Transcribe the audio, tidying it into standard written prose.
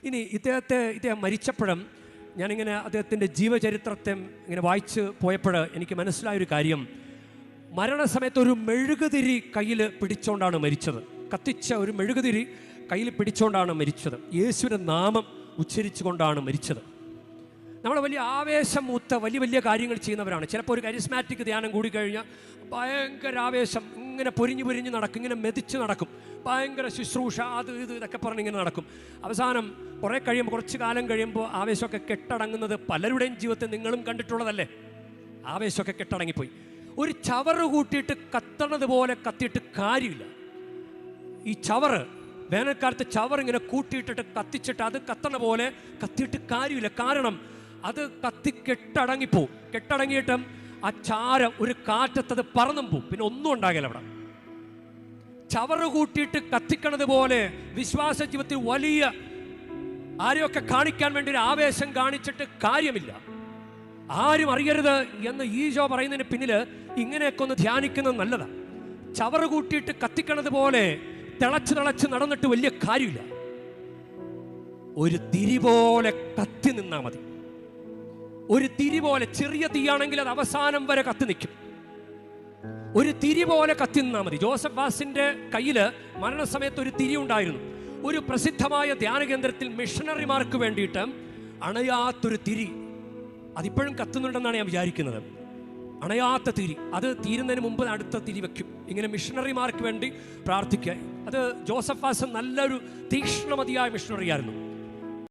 ഇനി ഇദ്ദേഹം മരിച്ചപ്പോഴും ഞാനിങ്ങനെ അദ്ദേഹത്തിൻ്റെ ജീവചരിത്രത്തെ ഇങ്ങനെ വായിച്ച് പോയപ്പോൾ എനിക്ക് മനസ്സിലായൊരു കാര്യം, മരണസമയത്ത് ഒരു മെഴുകുതിരി കയ്യിൽ പിടിച്ചുകൊണ്ടാണ് മരിച്ചത്. കത്തിച്ച ഒരു മെഴുകുതിരി കയ്യിൽ പിടിച്ചുകൊണ്ടാണ് മരിച്ചത്. യേശുവിൻ്റെ നാമം ഉച്ചരിച്ചുകൊണ്ടാണ് മരിച്ചത്. നമ്മൾ വലിയ ആവേശം മൂത്ത വലിയ വലിയ കാര്യങ്ങൾ ചെയ്യുന്നവരാണ്. ചിലപ്പോൾ ഒരു കരിസ്മാറ്റിക് ധ്യാനം കൂടിക്കഴിഞ്ഞാൽ ഭയങ്കര ആവേശം, ഇങ്ങനെ പൊരിഞ്ഞ് നടക്കും, ഇങ്ങനെ മെതിച്ച് നടക്കും, ഭയങ്കര ശുശ്രൂഷ, അത് ഇതൊക്കെ പറഞ്ഞ് ഇങ്ങനെ നടക്കും. അവസാനം കുറച്ച് കാലം കഴിയുമ്പോൾ ആവേശമൊക്കെ കെട്ടടങ്ങുന്നത് പലരുടെയും ജീവിതത്തിൽ നിങ്ങളും കണ്ടിട്ടുള്ളതല്ലേ. ആവേശമൊക്കെ കെട്ടടങ്ങിപ്പോയി. ഒരു ചവറ് കൂട്ടിയിട്ട് കത്തണത് പോലെ കത്തിയിട്ട് കാര്യമില്ല. ഈ ചവറ്, വേനൽക്കാലത്ത് ചവർ ഇങ്ങനെ കൂട്ടിയിട്ടിട്ട് കത്തിച്ചിട്ട് അത് കത്തണ പോലെ കത്തിയിട്ട് കാര്യമില്ല. കാരണം അത് കത്തി കെട്ടടങ്ങിപ്പോവും. കെട്ടടങ്ങിയിട്ടും ആ ചാരം ഒരു കാറ്റത്തത് പറന്നും പോവും, പിന്നെ ഒന്നും ഉണ്ടാകില്ല അവിടെ. ചവറ് കൂട്ടിയിട്ട് കത്തിക്കണത് പോലെ വിശ്വാസ ജീവിതത്തിൽ വലിയ ആരെയൊക്കെ കാണിക്കാൻ വേണ്ടി ഒരു ആവേശം കാണിച്ചിട്ട് കാര്യമില്ല. ആരും അറിയരുത് എന്ന് ഈശോ പറയുന്നതിന് പിന്നിൽ ഇങ്ങനെയൊക്കെ ഒന്ന് ധ്യാനിക്കുന്നത് നല്ലതാണ്. ചവറ് കൂട്ടിയിട്ട് കത്തിക്കണത് പോലെ തിളച്ച് നടന്നിട്ട് വലിയ കാര്യമില്ല. ഒരു തിരി പോലെ കത്തി നിന്നാ മതി. ഒരു തിരി പോലെ, ചെറിയ തീയാണെങ്കിൽ അത് അവസാനം വരെ കത്തി നിൽക്കും. ഒരു തിരി പോലെ കത്തി നിന്നാ മതി. ജോസഫ് വാസിന്റെ കയ്യിൽ മരണസമയത്ത് ഒരു തിരി ഉണ്ടായിരുന്നു. ഒരു പ്രസിദ്ധമായ ധ്യാന കേന്ദ്രത്തിൽ മിഷണറിമാർക്ക് വേണ്ടിയിട്ട് അണയാത്തൊരു തിരി, അതിപ്പോഴും കത്തുന്നുണ്ടെന്നാണ് ഞാൻ വിചാരിക്കുന്നത്. അണയാത്ത തിരി, അത് തീരുന്നതിന് മുമ്പ് അടുത്ത തിരി വയ്ക്കും. ഇങ്ങനെ മിഷണറിമാർക്ക് വേണ്ടി പ്രാർത്ഥിക്കുക. അത് ജോസഫ് വാസ് നല്ലൊരു തീക്ഷ്ണമതിയായ മിഷണറി ആയിരുന്നു.